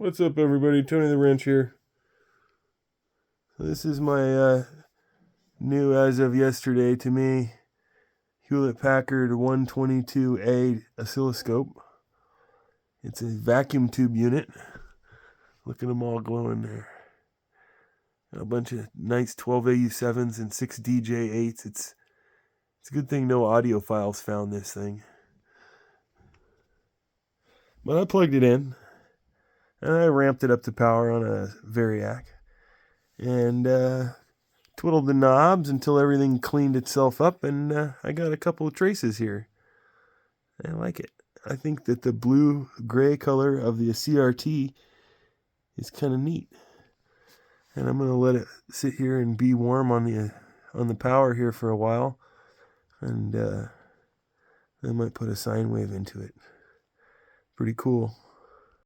What's up, everybody? Tony the Wrench here. So this is my new, as of yesterday to me, Hewlett-Packard 122A oscilloscope. It's a vacuum tube unit. Look at them all glowing there. A bunch of nice 12AU7s and 6 DJ8s. It's a good thing no audiophiles found this thing. But I plugged it in, and I ramped it up to power on a Variac, and twiddled the knobs until everything cleaned itself up, and I got a couple of traces here. I like it. I think that the blue-gray color of the CRT is kind of neat. And I'm going to let it sit here and be warm on the power here for a while, and I might put a sine wave into it. Pretty cool.